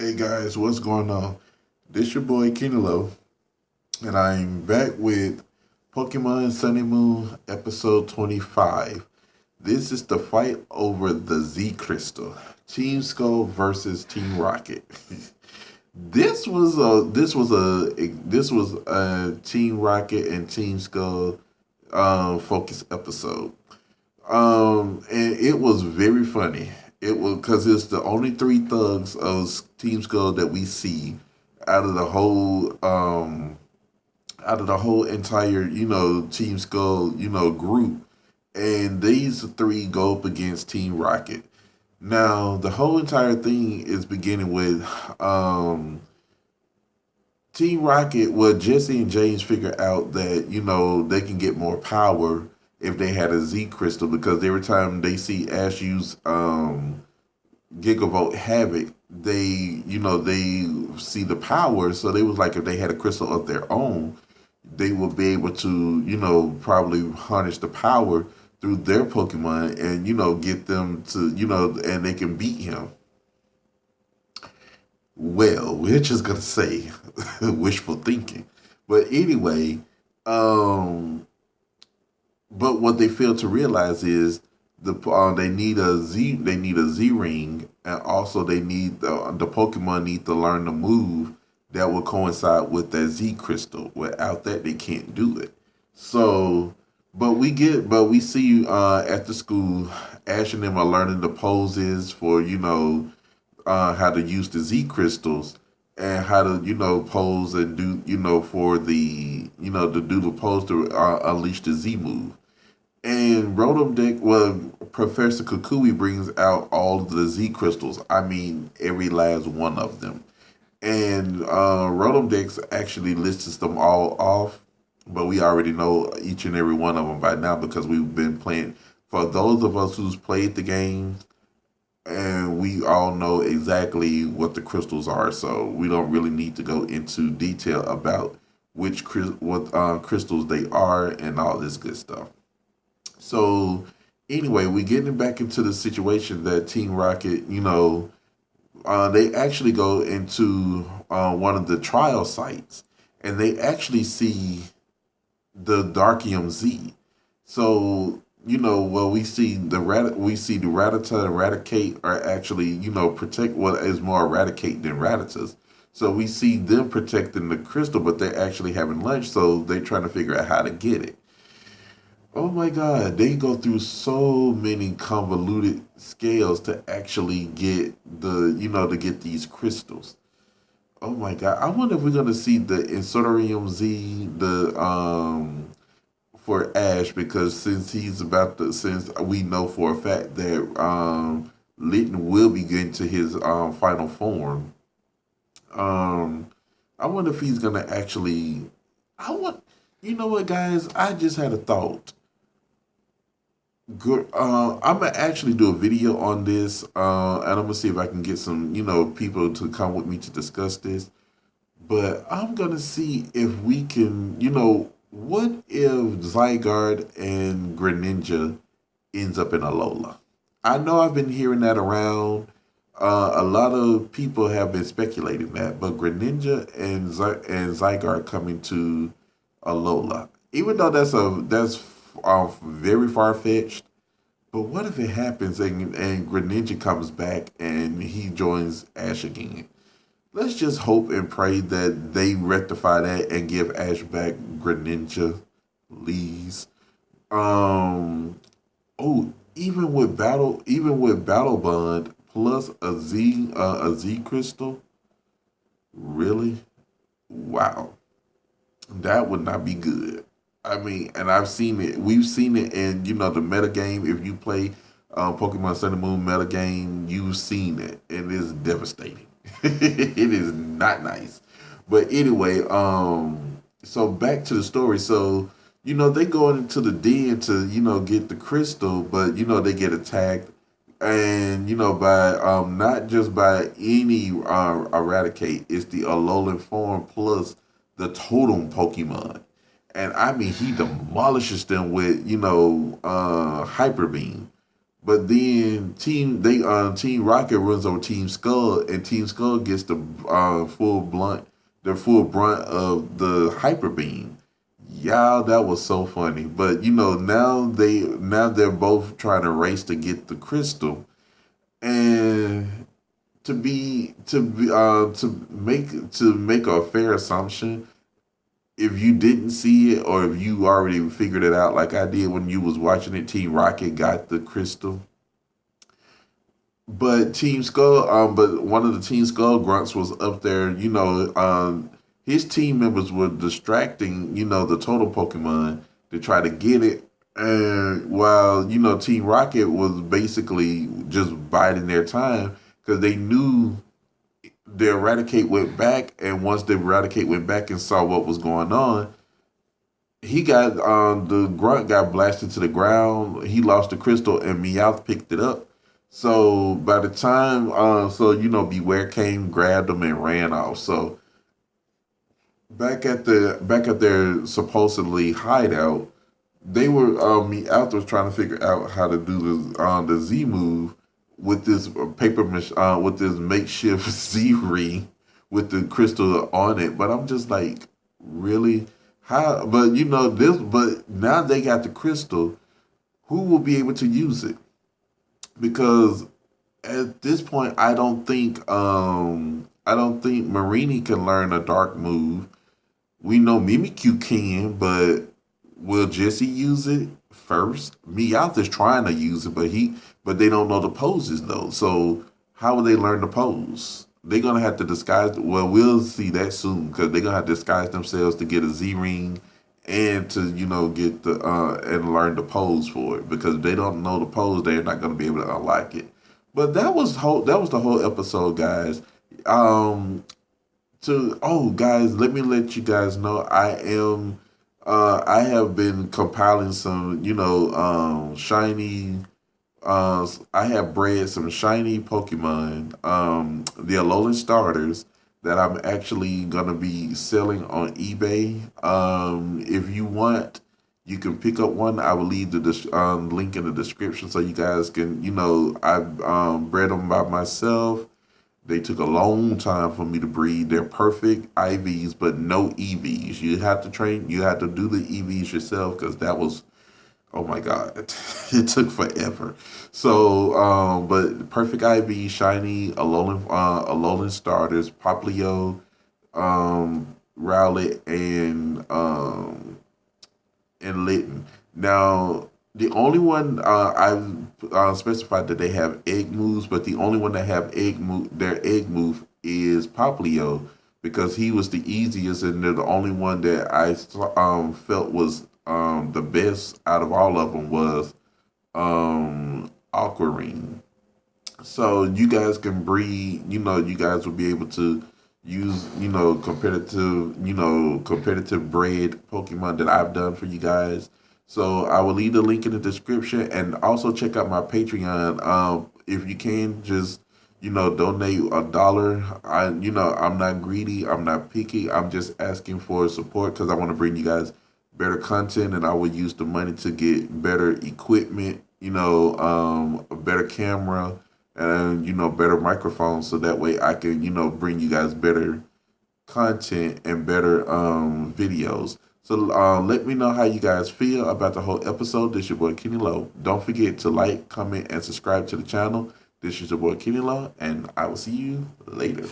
Hey guys, what's going on? This your boy Kinelo, and I'm back with Pokemon Sun and Moon episode 25. This is the fight over the Z Crystal. Team Skull versus Team Rocket. this was a Team Rocket and Team Skull focus episode. And it was very funny. It was because it's the only three thugs of Team Skull that we see out of the whole entire Team Skull group, and these three go up against Team Rocket. Now the whole entire thing is beginning with Team Rocket. Well, Jesse and James figure out that they can get more power if they had a Z crystal, because every time they see Ash use Gigavolt Havoc, they see the power. So they was like, if they had a crystal of their own, they would be able to probably harness the power through their Pokemon and get them to and they can beat him. Well, we're just gonna say wishful thinking, but anyway, um, but what they fail to realize is they need a Z ring, and also they need the Pokemon need to learn the move that will coincide with that Z crystal. Without that, they can't do it. So, but we see at the school, Ash and them are learning the poses for how to use the Z crystals, and how to pose and do for the to do the pose to unleash the Z move. And Rotom Deck, well, Professor Kukui brings out all of the Z crystals. I mean, every last one of them. And Rotom Dex actually lists them all off, but we already know each and every one of them by now because we've been playing. For those of us who's played the game, and we all know exactly what the crystals are, so we don't really need to go into detail about what crystals they are and all this good stuff. So anyway, we getting back into the situation that Team Rocket, they actually go into one of the trial sites, and they actually see the Darkium Z. So well, we see the Rattata and Raticate are actually protect what is more Eradicate than Rattatas. So we see them protecting the crystal, but they're actually having lunch, so they're trying to figure out how to get it. Oh my God, they go through so many convoluted scales to actually get to get these crystals. Oh my God, I wonder if we're gonna see the Insodorium Z, the for Ash, because since we know for a fact that Litten will be getting to his final form. Um, I wonder if he's gonna actually. I want. You know what, guys? I just had a thought. Good. I'm gonna actually do a video on this, and I'm gonna see if I can get some, people to come with me to discuss this. But I'm gonna see if we can, what if Zygarde and Greninja ends up in Alola? I know I've been hearing that around. A lot of people have been speculating that, but Greninja and Zygarde coming to Alola, even though that's very far fetched. But what if it happens and Greninja comes back and he joins Ash again? Let's just hope and pray that they rectify that and give Ash back Greninja, please. Um. Oh, even with Battle Bond plus a Z crystal, really? Wow, that would not be good. I mean, and I've seen it. We've seen it in the meta game. If you play Pokemon Sun and Moon meta game, you've seen it, and it's devastating. It is not nice. But anyway, so back to the story. So they go into the den to get the crystal, but they get attacked, and by not just by any Eradicate, it's the Alolan form plus the Totem Pokemon. And I mean, he demolishes them with Hyper Beam. But then Team Rocket runs over Team Skull, and Team Skull gets the full brunt of the hyper beam. Yeah, that was so funny. But now they're both trying to race to get the crystal, and to make a fair assumption, if you didn't see it or if you already figured it out like I did when you was watching it, Team Rocket got the crystal. But one of the Team Skull grunts was up there. His team members were distracting, the total Pokemon to try to get it, and while Team Rocket was basically just biding their time because they knew the Eradicate went back, and once the Eradicate went back and saw what was going on, the grunt got blasted to the ground. He lost the crystal, and Meowth picked it up. So by the time, Beware came, grabbed him, and ran off. So back at their supposedly hideout, they were Meowth was trying to figure out how to do the Z move with this with this makeshift Z ring with the crystal on it. But I'm just like, really? How? But this. But now they got the crystal. Who will be able to use it? Because at this point, I don't think Marini can learn a dark move. We know Mimikyu can, but will Jesse use it first? Meowth is trying to use it, but they don't know the poses though. So how will they learn the pose? They're gonna have to disguise. Well, we'll see that soon because they're gonna have to disguise themselves to get a Z ring and to get the and learn the pose for it, because if they don't know the pose, they're not gonna be able to unlock it. But that was the whole episode, guys. Um, guys, let me let you guys know I have been compiling some shiny I have bred some shiny Pokemon, the Alolan starters, that I'm actually gonna be selling on eBay. If you want, you can pick up one. I will leave the link in the description so you guys can. I've bred them by myself. They took a long time for me to breed. They're perfect IVs, but no EVs. You have to train. You have to do the EVs yourself because that was, oh my God, it took forever. So, but perfect IV, shiny, Alolan starters, Poplio, Rowlet, and Litten. Now, the only one I've specified that they have egg moves, but the only one that have their egg move is Poplio, because he was the easiest, and they're the only one that I felt was the best out of all of them was Aquamarine. So you guys can breed. You guys will be able to use competitive bred Pokemon that I've done for you guys. So I will leave the link in the description, and also check out my Patreon. If you can, just donate $1. I'm not greedy. I'm not picky. I'm just asking for support because I want to bring you guys better content, and I will use the money to get better equipment. A better camera, and better microphones, so that way I can bring you guys better content and better videos. So let me know how you guys feel about the whole episode. This is your boy Kenny Low. Don't forget to like, comment, and subscribe to the channel. This is your boy Kenny Low, and I will see you later.